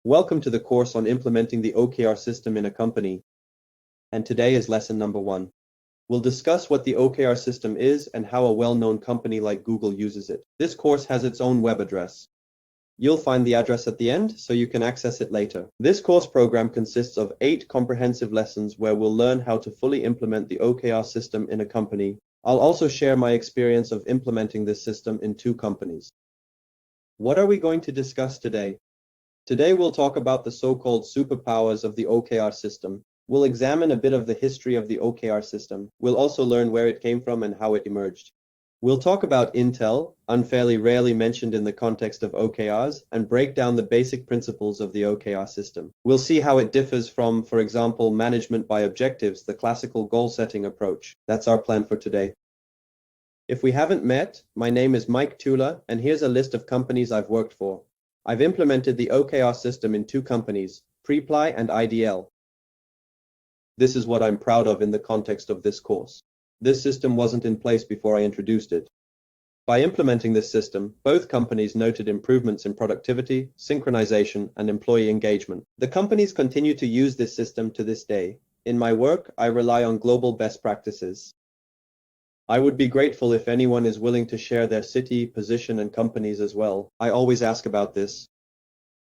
Welcome to the course on implementing the OKR system in a company, and today is lesson number 1. We'll discuss what the OKR system is and how a well-known company like Google uses it. This course has its own web address. You'll find the address at the end, so you can access it later. This course program consists of 8 comprehensive lessons where we'll learn how to fully implement the OKR system in a company. I'll also share my experience of implementing this system in 2 companies. What are we going to discuss today? Today we'll talk about the so-called superpowers of the OKR system. We'll examine a bit of the history of the OKR system. We'll also learn where it came from and how it emerged. We'll talk about Intel, unfairly rarely mentioned in the context of OKRs, and break down the basic principles of the OKR system. We'll see how it differs from, for example, management by objectives, the classical goal-setting approach. That's our plan for today. If we haven't met, my name is Mike Pritula, and here's a list of companies I've worked for. I've implemented the OKR system in 2 companies, Preply and IDL. This is what I'm proud of in the context of this course. This system wasn't in place before I introduced it. By implementing this system, both companies noted improvements in productivity, synchronization, and employee engagement. The companies continue to use this system to this day. In my work, I rely on global best practices. I would be grateful if anyone is willing to share their city, position, and companies as well. I always ask about this.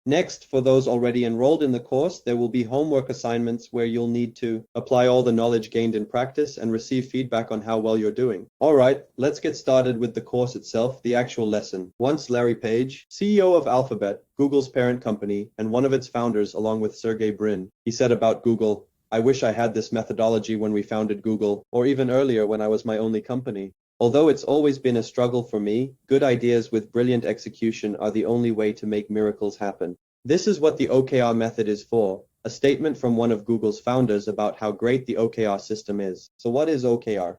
Next, for those already enrolled in the course, there will be homework assignments where you'll need to apply all the knowledge gained in practice and receive feedback on how well you're doing. Alright, let's get started with the course itself, the actual lesson. Once Larry Page, CEO of Alphabet, Google's parent company, and one of its founders along with Sergey Brin, he said about Google, "I wish I had this methodology when we founded Google, or even earlier when I was my only company. Although it's always been a struggle for me, good ideas with brilliant execution are the only way to make miracles happen." This is what the OKR method is for, a statement from one of Google's founders about how great the OKR system is. So what is OKR?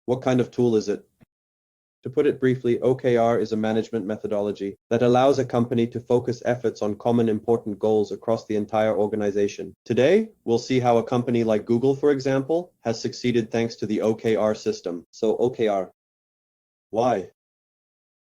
What kind of tool is it? To put it briefly, OKR is a management methodology that allows a company to focus efforts on common important goals across the entire organization. Today, we'll see how a company like Google, for example, has succeeded thanks to the OKR system. So OKR. Why?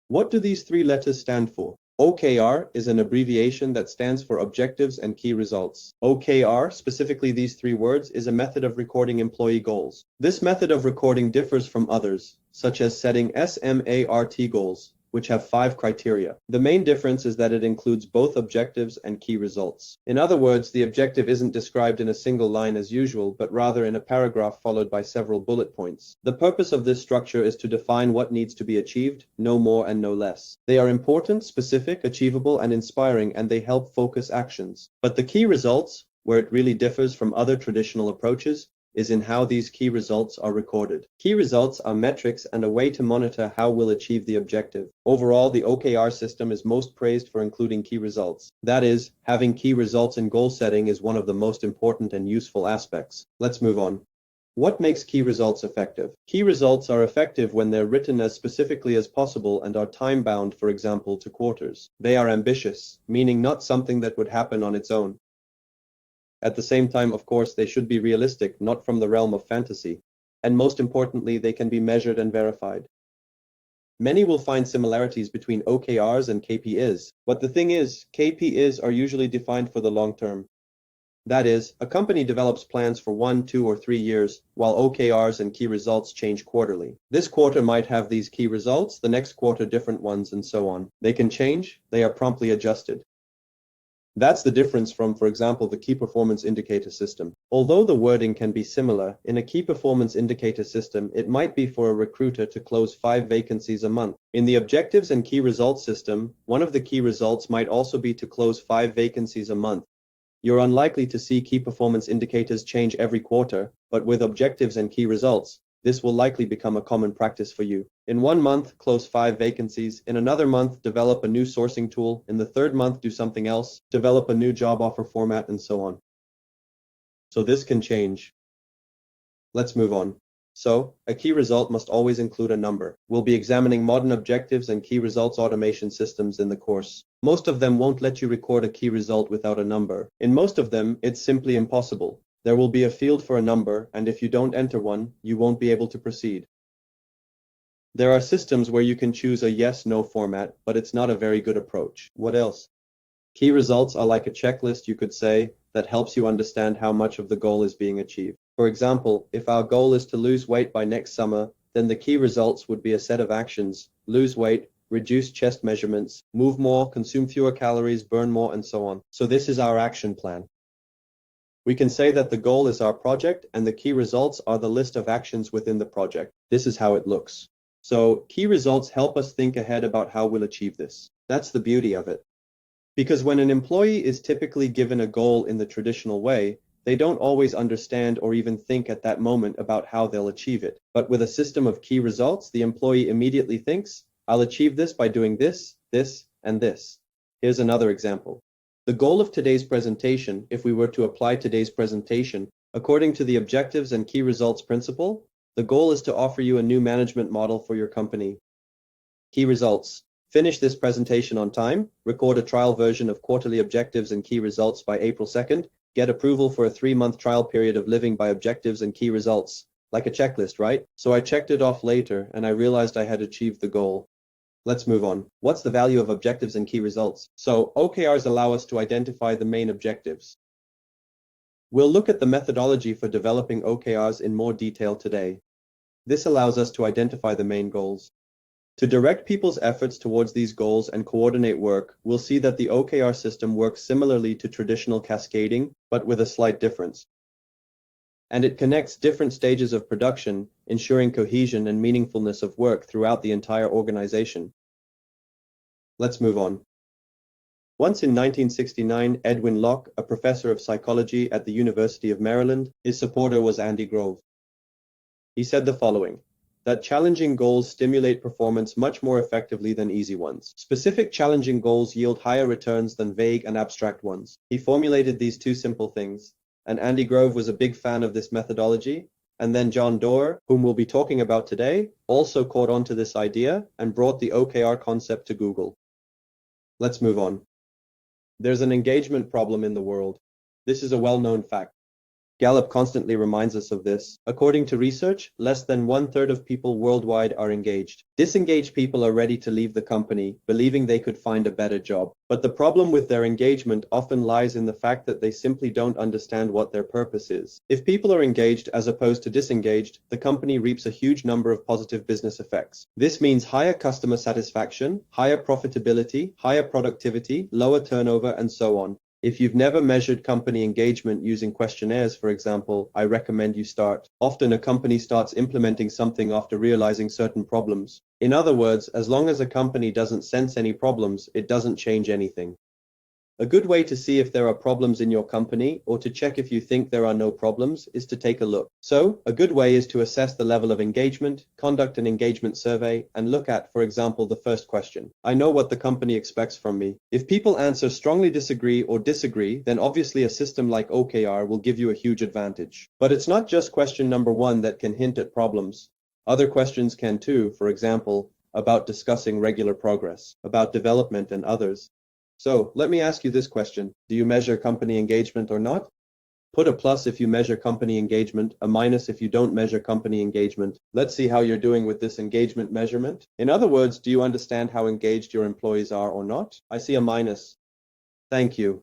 What do these 3 letters stand for? OKR is an abbreviation that stands for Objectives and Key Results. OKR, specifically these 3 words, is a method of recording employee goals. This method of recording differs from others, such as setting SMART goals, which have 5 criteria. The main difference is that it includes both objectives and key results. In other words, the objective isn't described in a single line as usual, but rather in a paragraph followed by several bullet points. The purpose of this structure is to define what needs to be achieved, no more and no less. They are important, specific, achievable, and inspiring, and they help focus actions. But the key results, where it really differs from other traditional approaches, is in how these key results are recorded. Key results are metrics and a way to monitor how we'll achieve the objective. Overall, the OKR system is most praised for including key results. That is, having key results in goal setting is one of the most important and useful aspects. Let's move on. What makes key results effective? Key results are effective when they're written as specifically as possible and are time-bound, for example, to quarters. They are ambitious, meaning not something that would happen on its own. At the same time, of course, they should be realistic, not from the realm of fantasy. And most importantly, they can be measured and verified. Many will find similarities between OKRs and KPIs, but the thing is, KPIs are usually defined for the long term. That is, a company develops plans for 1, 2, or 3 years, while OKRs and key results change quarterly. This quarter might have these key results, the next quarter different ones, and so on. They can change, they are promptly adjusted. That's the difference from, for example, the key performance indicator system. Although the wording can be similar, in a key performance indicator system, it might be for a recruiter to close 5 vacancies a month. In the objectives and key results system, one of the key results might also be to close 5 vacancies a month. You're unlikely to see key performance indicators change every quarter, but with objectives and key results, this will likely become a common practice for you. In 1 month, close 5 vacancies. In another month, develop a new sourcing tool. In the 3rd month, do something else. Develop a new job offer format, and so on. So this can change. Let's move on. So, a key result must always include a number. We'll be examining modern objectives and key results automation systems in the course. Most of them won't let you record a key result without a number. In most of them, it's simply impossible. There will be a field for a number, and if you don't enter one, you won't be able to proceed. There are systems where you can choose a yes-no format, but it's not a very good approach. What else? Key results are like a checklist, you could say, that helps you understand how much of the goal is being achieved. For example, if our goal is to lose weight by next summer, then the key results would be a set of actions: lose weight, reduce chest measurements, move more, consume fewer calories, burn more, and so on. So this is our action plan. We can say that the goal is our project and the key results are the list of actions within the project. This is how it looks. So key results help us think ahead about how we'll achieve this. That's the beauty of it. Because when an employee is typically given a goal in the traditional way, they don't always understand or even think at that moment about how they'll achieve it. But with a system of key results, the employee immediately thinks, I'll achieve this by doing this, this, and this. Here's another example. The goal of today's presentation, if we were to apply today's presentation, according to the objectives and key results principle, the goal is to offer you a new management model for your company. Key results. Finish this presentation on time, record a trial version of quarterly objectives and key results by April 2nd, get approval for a 3-month trial period of living by objectives and key results. Like a checklist, right? So I checked it off later and I realized I had achieved the goal. Let's move on. What's the value of objectives and key results? So OKRs allow us to identify the main objectives. We'll look at the methodology for developing OKRs in more detail today. This allows us to identify the main goals. To direct people's efforts towards these goals and coordinate work, we'll see that the OKR system works similarly to traditional cascading, but with a slight difference. And it connects different stages of production, ensuring cohesion and meaningfulness of work throughout the entire organization. Let's move on. Once in 1969, Edwin Locke, a professor of psychology at the University of Maryland, his supporter was Andy Grove. He said the following: that challenging goals stimulate performance much more effectively than easy ones. Specific challenging goals yield higher returns than vague and abstract ones. He formulated these two simple things, and Andy Grove was a big fan of this methodology, and then John Doerr, whom we'll be talking about today, also caught on to this idea and brought the OKR concept to Google. Let's move on. There's an engagement problem in the world. This is a well-known fact. Gallup constantly reminds us of this. According to research, less than 1/3 of people worldwide are engaged. Disengaged people are ready to leave the company, believing they could find a better job. But the problem with their engagement often lies in the fact that they simply don't understand what their purpose is. If people are engaged as opposed to disengaged, the company reaps a huge number of positive business effects. This means higher customer satisfaction, higher profitability, higher productivity, lower turnover, and so on. If you've never measured company engagement using questionnaires, for example, I recommend you start. Often a company starts implementing something after realizing certain problems. In other words, as long as a company doesn't sense any problems, it doesn't change anything. A good way to see if there are problems in your company, or to check if you think there are no problems, is to take a look. So, a good way is to assess the level of engagement, conduct an engagement survey, and look at, for example, the first question. I know what the company expects from me. If people answer strongly disagree or disagree, then obviously a system like OKR will give you a huge advantage. But it's not just question number 1 that can hint at problems. Other questions can too, for example, about discussing regular progress, about development and others. So, let me ask you this question. Do you measure company engagement or not? Put a plus if you measure company engagement, a minus if you don't measure company engagement. Let's see how you're doing with this engagement measurement. In other words, do you understand how engaged your employees are or not? I see a minus. Thank you.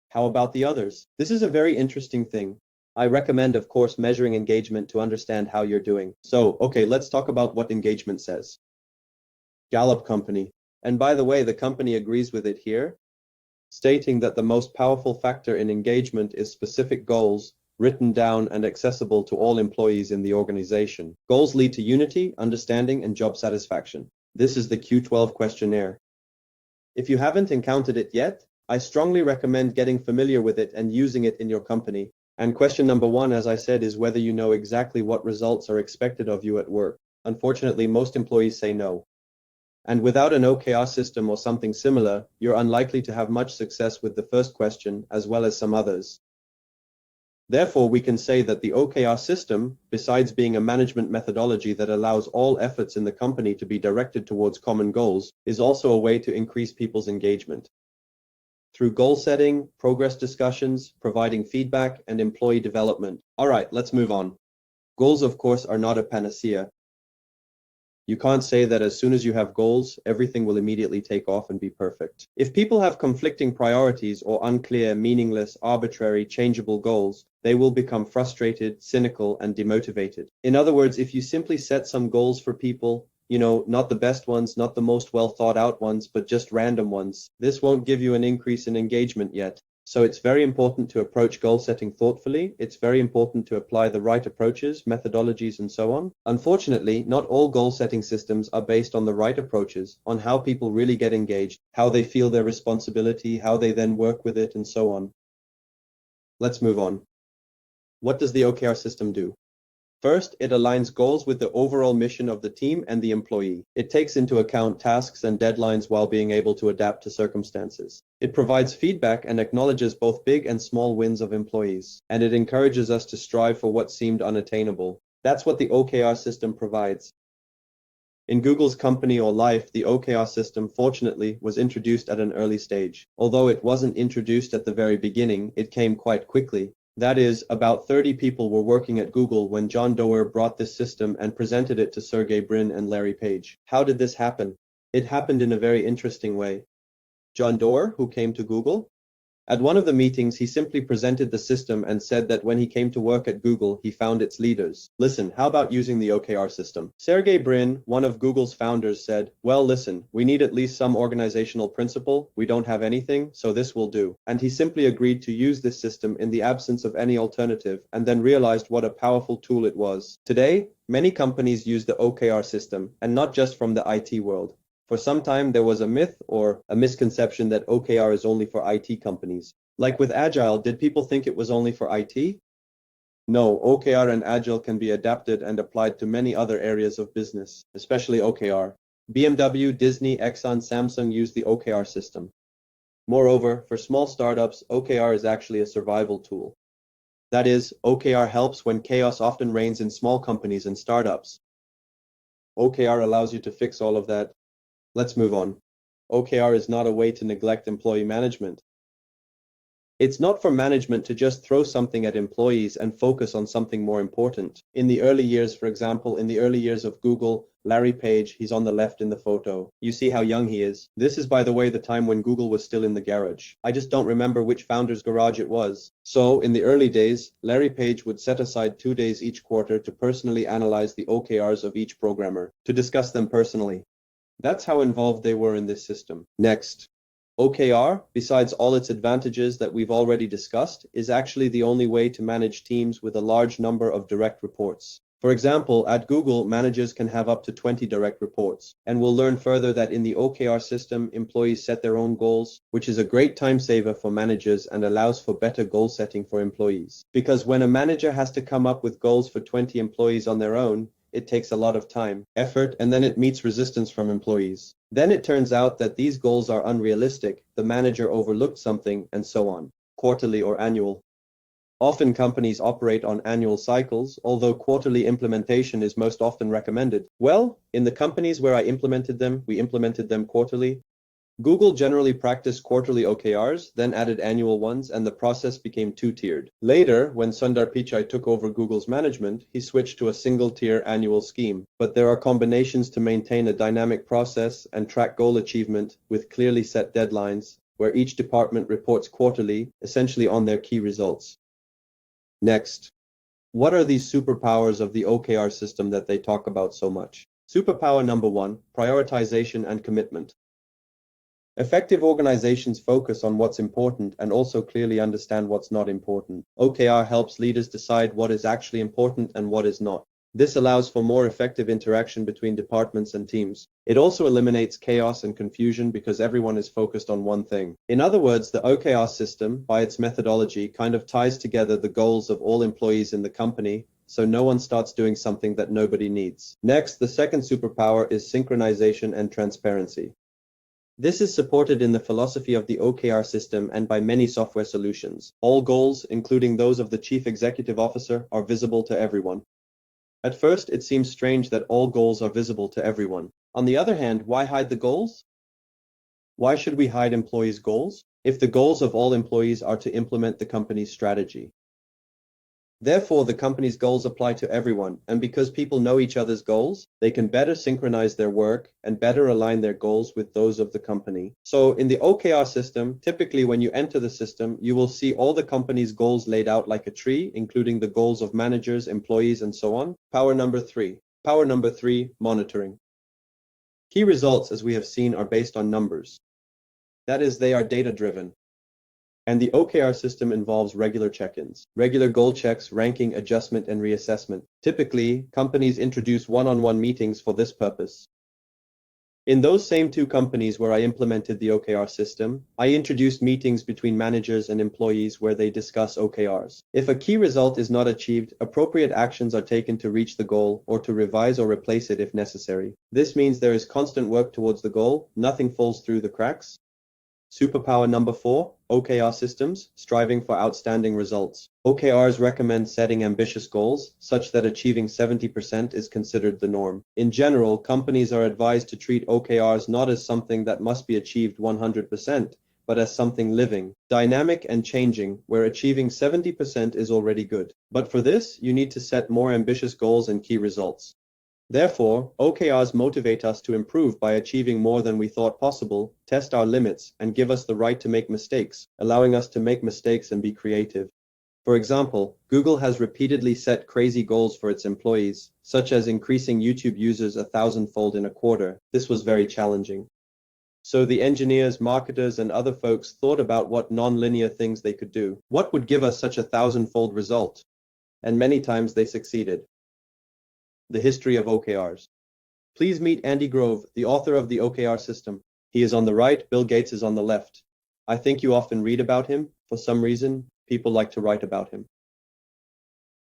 How about the others? This is a very interesting thing. I recommend, of course, measuring engagement to understand how you're doing. So, okay, let's talk about what engagement says. Gallup Company. And by the way, the company agrees with it here, stating that the most powerful factor in engagement is specific goals, written down and accessible to all employees in the organization. Goals lead to unity, understanding, and job satisfaction. This is the Q12 questionnaire. If you haven't encountered it yet, I strongly recommend getting familiar with it and using it in your company. And question number 1, as I said, is whether you know exactly what results are expected of you at work. Unfortunately, most employees say no. And without an OKR system or something similar, you're unlikely to have much success with the first question, as well as some others. Therefore, we can say that the OKR system, besides being a management methodology that allows all efforts in the company to be directed towards common goals, is also a way to increase people's engagement. Through goal setting, progress discussions, providing feedback, and employee development. All right, let's move on. Goals, of course, are not a panacea. You can't say that as soon as you have goals, everything will immediately take off and be perfect. If people have conflicting priorities or unclear, meaningless, arbitrary, changeable goals, they will become frustrated, cynical, and demotivated. In other words, if you simply set some goals for people, not the best ones, not the most well thought out ones, but just random ones, this won't give you an increase in engagement yet. So it's very important to approach goal setting thoughtfully. It's very important to apply the right approaches, methodologies, and so on. Unfortunately, not all goal setting systems are based on the right approaches, on how people really get engaged, how they feel their responsibility, how they then work with it, and so on. Let's move on. What does the OKR system do? First, it aligns goals with the overall mission of the team and the employee. It takes into account tasks and deadlines while being able to adapt to circumstances. It provides feedback and acknowledges both big and small wins of employees. And it encourages us to strive for what seemed unattainable. That's what the OKR system provides. In Google's company or life, the OKR system, fortunately, was introduced at an early stage. Although it wasn't introduced at the very beginning, it came quite quickly. That is, about 30 people were working at Google when John Doerr brought this system and presented it to Sergey Brin and Larry Page. How did this happen? It happened in a very interesting way. John Doerr, who came to Google, at one of the meetings, he simply presented the system and said that when he came to work at Google, he found its leaders. Listen, how about using the OKR system? Sergey Brin, one of Google's founders, said, well, listen, we need at least some organizational principle. We don't have anything, so this will do. And he simply agreed to use this system in the absence of any alternative, and then realized what a powerful tool it was. Today, many companies use the OKR system, and not just from the IT world. For some time, there was a myth or a misconception that OKR is only for IT companies. Like with Agile, did people think it was only for IT? No, OKR and Agile can be adapted and applied to many other areas of business, especially OKR. BMW, Disney, Exxon, Samsung use the OKR system. Moreover, for small startups, OKR is actually a survival tool. That is, OKR helps when chaos often reigns in small companies and startups. OKR allows you to fix all of that. Let's move on. OKR is not a way to neglect employee management. It's not for management to just throw something at employees and focus on something more important. In the early years, for example, in the early years of Google, Larry Page, he's on the left in the photo. You see how young he is. This is, by the way, the time when Google was still in the garage. I just don't remember which founder's garage it was. So, in the early days, Larry Page would set aside 2 days each quarter to personally analyze the OKRs of each programmer, to discuss them personally. That's how involved they were in this system. Next, OKR, besides all its advantages that we've already discussed, is actually the only way to manage teams with a large number of direct reports. For example, at Google, managers can have up to 20 direct reports. And we'll learn further that in the OKR system, employees set their own goals, which is a great time saver for managers and allows for better goal setting for employees. Because when a manager has to come up with goals for 20 employees on their own, it takes a lot of time, effort, and then it meets resistance from employees. Then it turns out that these goals are unrealistic, the manager overlooked something, and so on, quarterly or annual. Often companies operate on annual cycles, although quarterly implementation is most often recommended. Well, in the companies where I implemented them, we implemented them quarterly. Google generally practiced quarterly OKRs, then added annual ones, and the process became two-tiered. Later, when Sundar Pichai took over Google's management, he switched to a single-tier annual scheme. But there are combinations to maintain a dynamic process and track goal achievement with clearly set deadlines, where each department reports quarterly, essentially on their key results. Next, what are these superpowers of the OKR system that they talk about so much? Superpower number 1, prioritization and commitment. Effective organizations focus on what's important and also clearly understand what's not important. OKR helps leaders decide what is actually important and what is not. This allows for more effective interaction between departments and teams. It also eliminates chaos and confusion because everyone is focused on one thing. In other words, the OKR system, by its methodology, kind of ties together the goals of all employees in the company, so no one starts doing something that nobody needs. Next, the second superpower is synchronization and transparency. This is supported in the philosophy of the OKR system and by many software solutions. All goals, including those of the chief executive officer, are visible to everyone. At first, it seems strange that all goals are visible to everyone. On the other hand, why hide the goals? Why should we hide employees' goals? If the goals of all employees are to implement the company's strategy. Therefore, the company's goals apply to everyone, and because people know each other's goals, they can better synchronize their work and better align their goals with those of the company. So in the OKR system, typically when you enter the system, you will see all the company's goals laid out like a tree, including the goals of managers, employees, and so on. Power number three, monitoring. Key results, as we have seen, are based on numbers. That is, they are data-driven. And the OKR system involves regular check-ins, regular goal checks, ranking, adjustment, and reassessment. Typically, companies introduce one-on-one meetings for this purpose. In those same two companies where I implemented the OKR system, I introduced meetings between managers and employees where they discuss OKRs. If a key result is not achieved, appropriate actions are taken to reach the goal or to revise or replace it if necessary. This means there is constant work towards the goal, nothing falls through the cracks. Superpower number 4, OKR systems, striving for outstanding results. OKRs recommend setting ambitious goals, such that achieving 70% is considered the norm. In general, companies are advised to treat OKRs not as something that must be achieved 100%, but as something living, dynamic, and changing, where achieving 70% is already good. But for this, you need to set more ambitious goals and key results. Therefore, OKRs motivate us to improve by achieving more than we thought possible, test our limits, and give us the right to make mistakes, allowing us to make mistakes and be creative. For example, Google has repeatedly set crazy goals for its employees, such as increasing YouTube users 1,000-fold in a quarter. This was very challenging. So the engineers, marketers, and other folks thought about what non-linear things they could do. What would give us such a 1,000-fold result? And many times they succeeded. The history of OKRs. Please meet Andy Grove, the author of the OKR system. He is on the right, Bill Gates is on the left. I think you often read about him. For some reason, people like to write about him.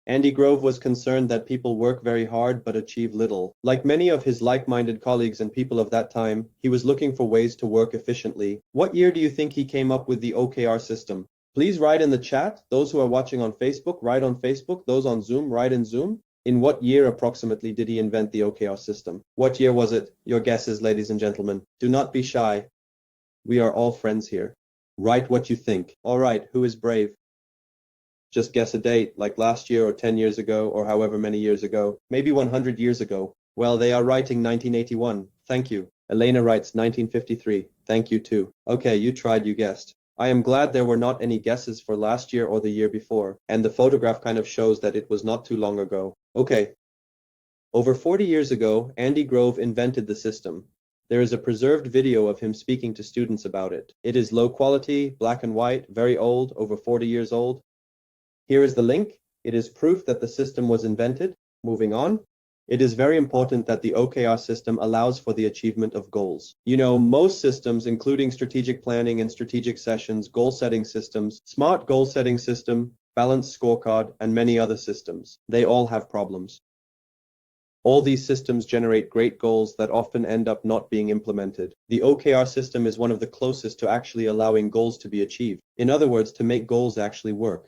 Andy Grove was concerned that people work very hard but achieve little. Like many of his like-minded colleagues and people of that time, he was looking for ways to work efficiently. What year do you think he came up with the OKR system? Please write in the chat. Those who are watching on Facebook, write on Facebook. Those on Zoom, write in Zoom. In what year approximately did he invent the OKR system? What year was it? Your guesses, ladies and gentlemen. Do not be shy. We are all friends here. Write what you think. All right, who is brave? Just guess a date, like last year or 10 years ago or however many years ago. Maybe 100 years ago. Well, they are writing 1981. Thank you. Elena writes 1953. Thank you too. Okay, you tried, you guessed. I am glad there were not any guesses for last year or the year before, and the photograph kind of shows that it was not too long ago. Okay. Over 40 years ago, Andy Grove invented the system. There is a preserved video of him speaking to students about it. It is low quality, black and white, very old, over 40 years old. Here is the link. It is proof that the system was invented. Moving on. It is very important that the OKR system allows for the achievement of goals. You know, most systems, including strategic planning and strategic sessions, goal-setting systems, smart goal-setting system, balanced scorecard, and many other systems, they all have problems. All these systems generate great goals that often end up not being implemented. The OKR system is one of the closest to actually allowing goals to be achieved. In other words, to make goals actually work.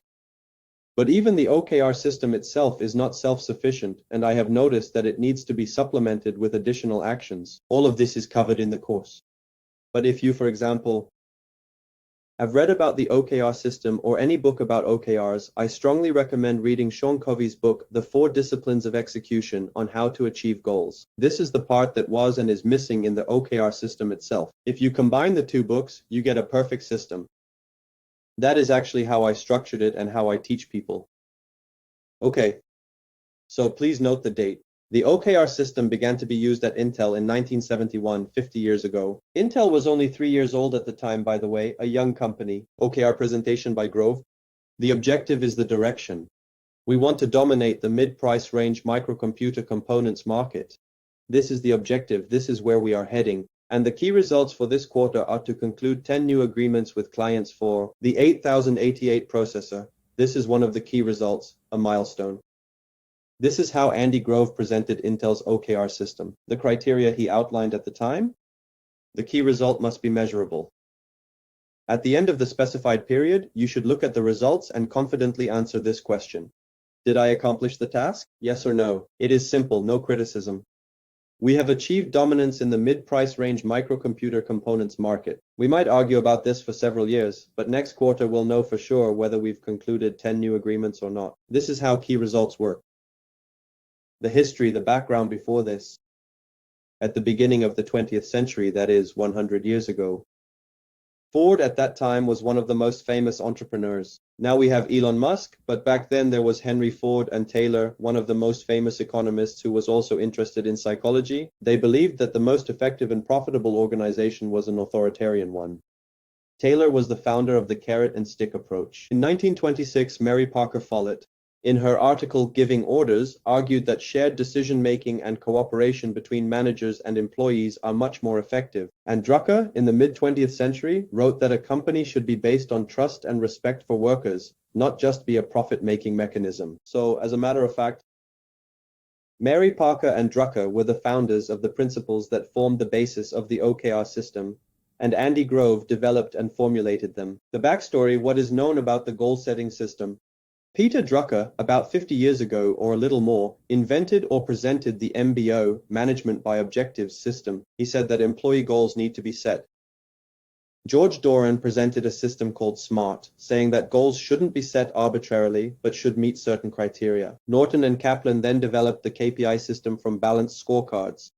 But even the OKR system itself is not self-sufficient, and I have noticed that it needs to be supplemented with additional actions. All of this is covered in the course. But if you, for example, have read about the OKR system or any book about OKRs, I strongly recommend reading Sean Covey's book, The 4 Disciplines of Execution on How to Achieve Goals. This is the part that was and is missing in the OKR system itself. If you combine the two books, you get a perfect system. That is actually how I structured it and how I teach people. Okay, so please note the date. The OKR system began to be used at Intel in 1971, 50 years ago. Intel was only 3 years old at the time, by the way, a young company. OKR presentation by Grove. The objective is the direction. We want to dominate the mid-price range microcomputer components market. This is the objective. This is where we are heading. And the key results for this quarter are to conclude 10 new agreements with clients for the 8088 processor. This is one of the key results, a milestone. This is how Andy Grove presented Intel's OKR system. The criteria he outlined at the time? The key result must be measurable. At the end of the specified period, you should look at the results and confidently answer this question. Did I accomplish the task? Yes or no? It is simple, no criticism. We have achieved dominance in the mid-price range microcomputer components market. We might argue about this for several years, but next quarter we'll know for sure whether we've concluded 10 new agreements or not. This is how key results work. The history, the background before this. At the beginning of the 20th century, that is, 100 years ago, Ford at that time was one of the most famous entrepreneurs. Now we have Elon Musk, but back then there was Henry Ford and Taylor, one of the most famous economists who was also interested in psychology. They believed that the most effective and profitable organization was an authoritarian one. Taylor was the founder of the carrot and stick approach. In 1926, Mary Parker Follett, in her article Giving Orders, argued that shared decision-making and cooperation between managers and employees are much more effective. And Drucker, in the mid-20th century, wrote that a company should be based on trust and respect for workers, not just be a profit-making mechanism. So, as a matter of fact, Mary Parker and Drucker were the founders of the principles that formed the basis of the OKR system, and Andy Grove developed and formulated them. The backstory: what is known about the goal-setting system. Peter Drucker, about 50 years ago or a little more, invented or presented the MBO, Management by Objectives system. He said that employee goals need to be set. George Doran presented a system called SMART, saying that goals shouldn't be set arbitrarily, but should meet certain criteria. Norton and Kaplan then developed the KPI system from balanced scorecards.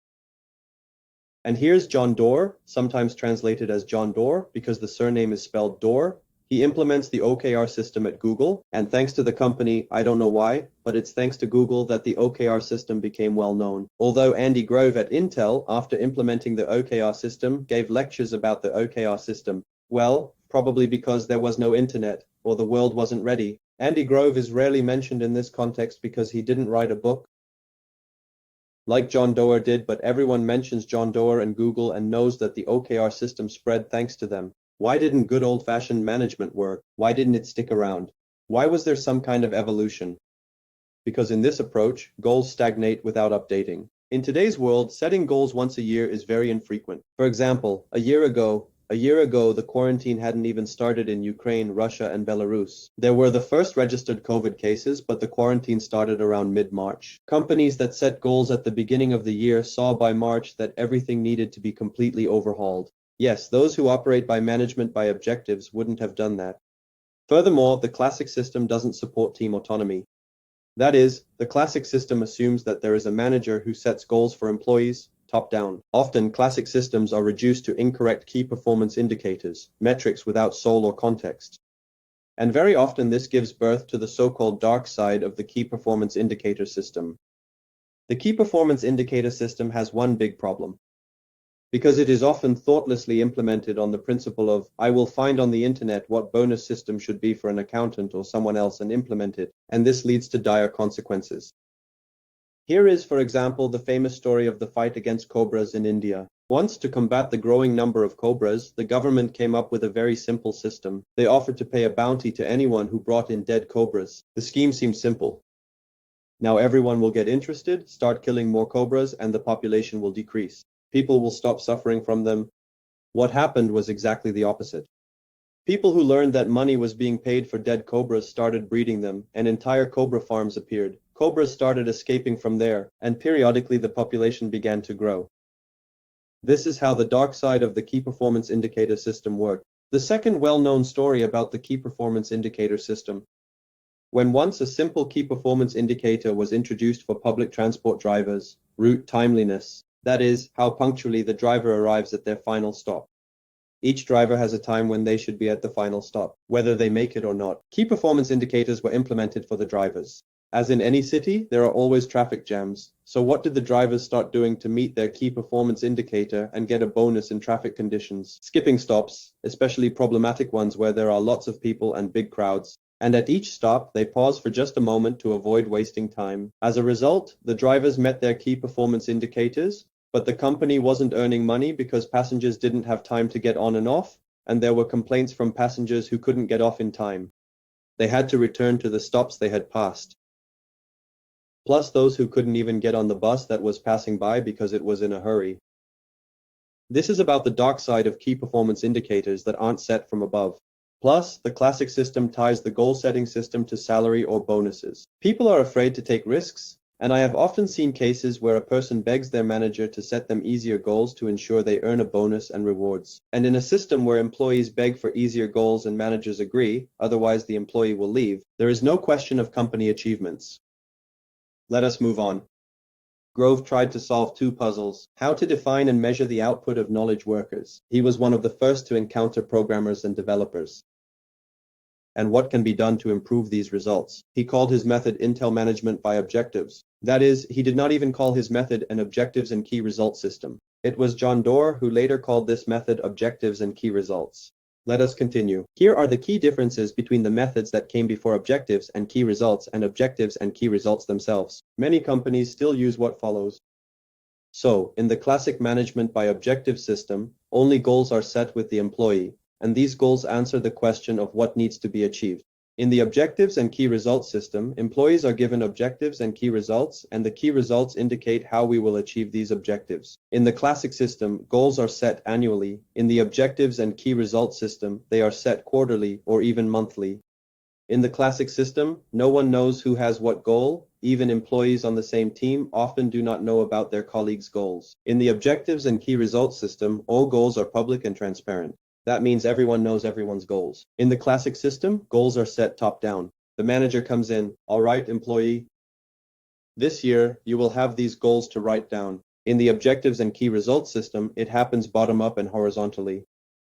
And here's John Doerr, sometimes translated as John Doerr because the surname is spelled Doerr. He implements the OKR system at Google, and thanks to the company, I don't know why, but it's thanks to Google that the OKR system became well known. Although Andy Grove at Intel, after implementing the OKR system, gave lectures about the OKR system. Well, probably because there was no internet, or the world wasn't ready. Andy Grove is rarely mentioned in this context because he didn't write a book like John Doerr did, but everyone mentions John Doerr and Google and knows that the OKR system spread thanks to them. Why didn't good old-fashioned management work? Why didn't it stick around? Why was there some kind of evolution? Because in this approach, goals stagnate without updating. In today's world, setting goals once a year is very infrequent. For example, a year ago, the quarantine hadn't even started in Ukraine, Russia, and Belarus. There were the first registered COVID cases, but the quarantine started around mid-March. Companies that set goals at the beginning of the year saw by March that everything needed to be completely overhauled. Yes, those who operate by management by objectives wouldn't have done that. Furthermore, the classic system doesn't support team autonomy. That is, the classic system assumes that there is a manager who sets goals for employees, top-down. Often, classic systems are reduced to incorrect key performance indicators, metrics without soul or context. And very often this gives birth to the so-called dark side of the key performance indicator system. The key performance indicator system has one big problem. Because it is often thoughtlessly implemented on the principle of, I will find on the internet what bonus system should be for an accountant or someone else and implement it, and this leads to dire consequences. Here is, for example, the famous story of the fight against cobras in India. Once, to combat the growing number of cobras, the government came up with a very simple system. They offered to pay a bounty to anyone who brought in dead cobras. The scheme seems simple. Now everyone will get interested, start killing more cobras, and the population will decrease. People will stop suffering from them. What happened was exactly the opposite. People who learned that money was being paid for dead cobras started breeding them, and entire cobra farms appeared. Cobras started escaping from there, and periodically the population began to grow. This is how the dark side of the key performance indicator system worked. The second well-known story about the key performance indicator system. When once a simple key performance indicator was introduced for public transport drivers, route timeliness. That is, how punctually the driver arrives at their final stop. Each driver has a time when they should be at the final stop, whether they make it or not. Key performance indicators were implemented for the drivers. As in any city, there are always traffic jams. So what did the drivers start doing to meet their key performance indicator and get a bonus in traffic conditions? Skipping stops, especially problematic ones where there are lots of people and big crowds. And at each stop, they pause for just a moment to avoid wasting time. As a result, the drivers met their key performance indicators, but the company wasn't earning money because passengers didn't have time to get on and off, and there were complaints from passengers who couldn't get off in time. They had to return to the stops they had passed. Plus those who couldn't even get on the bus that was passing by because it was in a hurry. This is about the dark side of key performance indicators that aren't set from above. Plus, the classic system ties the goal-setting system to salary or bonuses. People are afraid to take risks, And I have often seen cases where a person begs their manager to set them easier goals to ensure they earn a bonus and rewards. And in a system where employees beg for easier goals and managers agree, otherwise the employee will leave, there is no question of company achievements. Let us move on. Grove tried to solve two puzzles: how to define and measure the output of knowledge workers. He was one of the first to encounter programmers and developers. And what can be done to improve these results. He called his method Intel Management by Objectives. That is, he did not even call his method an Objectives and Key Results system. It was John Doerr who later called this method Objectives and Key Results. Let us continue. Here are the key differences between the methods that came before objectives and key results and objectives and key results themselves. Many companies still use what follows. So, in the classic management by objective system, only goals are set with the employee, and these goals answer the question of what needs to be achieved. In the objectives and key results system, employees are given objectives and key results, and the key results indicate how we will achieve these objectives. In the classic system, goals are set annually. In the objectives and key results system, they are set quarterly or even monthly. In the classic system, no one knows who has what goal. Even employees on the same team often do not know about their colleagues' goals. In the objectives and key results system, all goals are public and transparent. That means everyone knows everyone's goals. In the classic system, goals are set top-down. The manager comes in, "All right, employee. This year, you will have these goals to write down." In the objectives and key results system, it happens bottom-up and horizontally.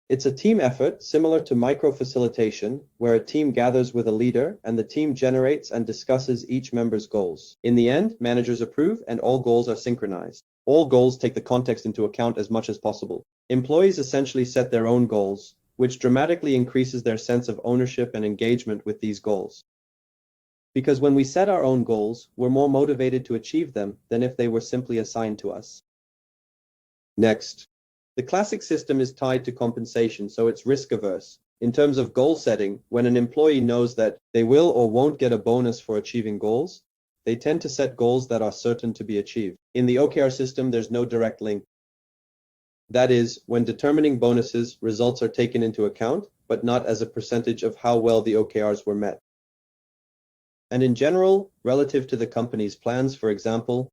It's a team effort similar to micro-facilitation, where a team gathers with a leader and the team generates and discusses each member's goals. In the end, managers approve and all goals are synchronized. All goals take the context into account as much as possible. Employees essentially set their own goals, which dramatically increases their sense of ownership and engagement with these goals. Because when we set our own goals, we're more motivated to achieve them than if they were simply assigned to us. Next. The classic system is tied to compensation, so it's risk-averse. In terms of goal setting, when an employee knows that they will or won't get a bonus for achieving goals, they tend to set goals that are certain to be achieved. In the OKR system, there's no direct link. That is, when determining bonuses, results are taken into account, but not as a percentage of how well the OKRs were met. And in general, relative to the company's plans, for example,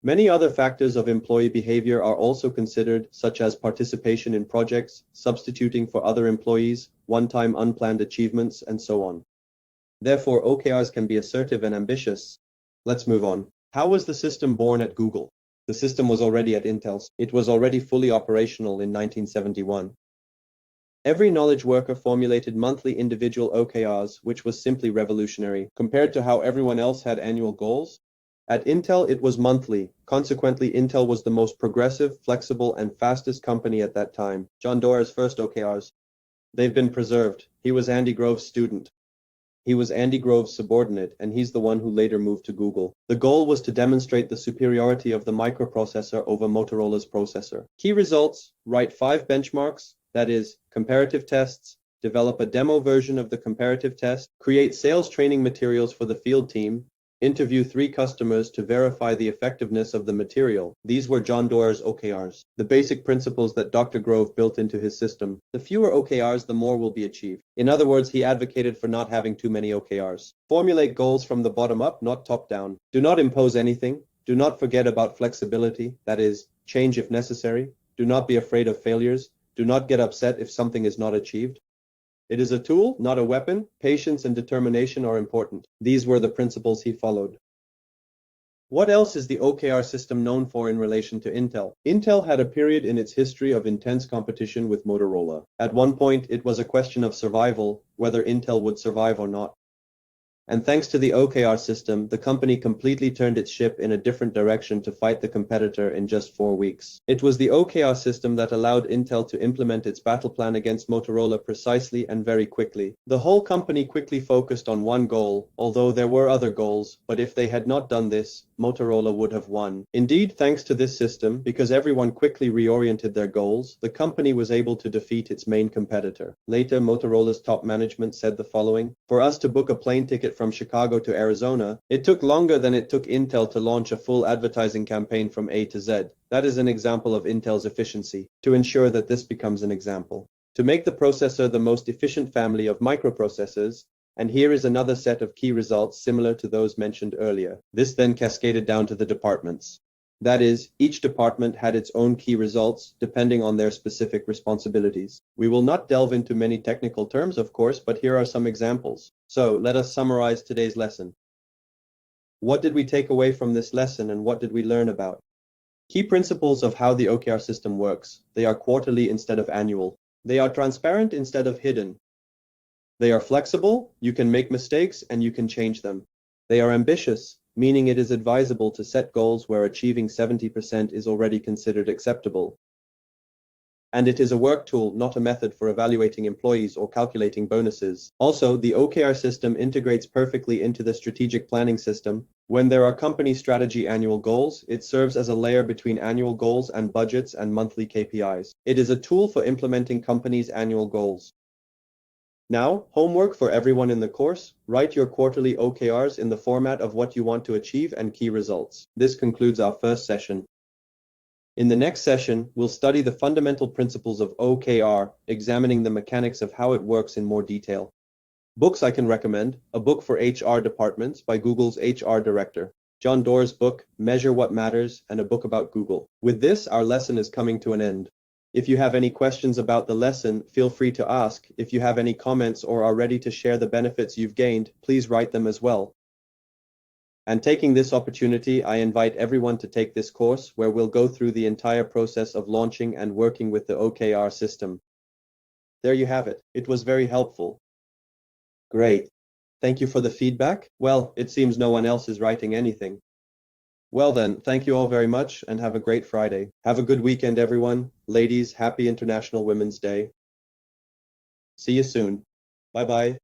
many other factors of employee behavior are also considered, such as participation in projects, substituting for other employees, one-time unplanned achievements, and so on. Therefore, OKRs can be assertive and ambitious. Let's move on. How was the system born at Google? The system was already at Intel. It was already fully operational in 1971. Every knowledge worker formulated monthly individual OKRs, which was simply revolutionary. Compared to how everyone else had annual goals, at Intel it was monthly. Consequently, Intel was the most progressive, flexible, and fastest company at that time. John Doerr's first OKRs. They've been preserved. He was Andy Grove's student. He was Andy Grove's subordinate, and he's the one who later moved to Google. The goal was to demonstrate the superiority of the microprocessor over Motorola's processor. Key results: write 5 benchmarks, that is, comparative tests, develop a demo version of the comparative test, create sales training materials for the field team, interview 3 customers to verify the effectiveness of the material. These were John Doerr's OKRs, the basic principles that Dr. Grove built into his system. The fewer OKRs, the more will be achieved. In other words, he advocated for not having too many OKRs. Formulate goals from the bottom up, not top down. Do not impose anything. Do not forget about flexibility, that is, change if necessary. Do not be afraid of failures. Do not get upset if something is not achieved. It is a tool, not a weapon. Patience and determination are important. These were the principles he followed. What else is the OKR system known for in relation to Intel? Intel had a period in its history of intense competition with Motorola. At one point, it was a question of survival, whether Intel would survive or not. And thanks to the OKR system, the company completely turned its ship in a different direction to fight the competitor in just 4 weeks. It was the OKR system that allowed Intel to implement its battle plan against Motorola precisely and very quickly. The whole company quickly focused on one goal, although there were other goals, but if they had not done this, Motorola would have won. Indeed, thanks to this system, because everyone quickly reoriented their goals, the company was able to defeat its main competitor. Later, Motorola's top management said the following: "For us to book a plane ticket from Chicago to Arizona, it took longer than it took Intel to launch a full advertising campaign from A to Z." That is an example of Intel's efficiency. To ensure that this becomes an example, to make the processor the most efficient family of microprocessors, And here is another set of key results similar to those mentioned earlier. This then cascaded down to the departments. That is, each department had its own key results depending on their specific responsibilities. We will not delve into many technical terms, of course, but here are some examples. So let us summarize today's lesson. What did we take away from this lesson and what did we learn about? Key principles of how the OKR system works. They are quarterly instead of annual. They are transparent instead of hidden. They are flexible, you can make mistakes and you can change them. They are ambitious, meaning it is advisable to set goals where achieving 70% is already considered acceptable. And it is a work tool, not a method for evaluating employees or calculating bonuses. Also, the OKR system integrates perfectly into the strategic planning system. When there are company strategy annual goals, it serves as a layer between annual goals and budgets and monthly KPIs. It is a tool for implementing companies' annual goals. Now, homework for everyone in the course. Write your quarterly OKRs in the format of what you want to achieve and key results. This concludes our first session. In the next session, we'll study the fundamental principles of OKR, examining the mechanics of how it works in more detail. Books I can recommend: A Book for HR Departments by Google's HR Director, John Doerr's book, Measure What Matters, and a book about Google. With this, our lesson is coming to an end. If you have any questions about the lesson, feel free to ask. If you have any comments or are ready to share the benefits you've gained, please write them as well. And taking this opportunity, I invite everyone to take this course where we'll go through the entire process of launching and working with the OKR system. There you have it. It was very helpful. Great. Thank you for the feedback. Well, it seems no one else is writing anything. Well then, thank you all very much and have a great Friday. Have a good weekend, everyone. Ladies, happy International Women's Day. See you soon. Bye-bye.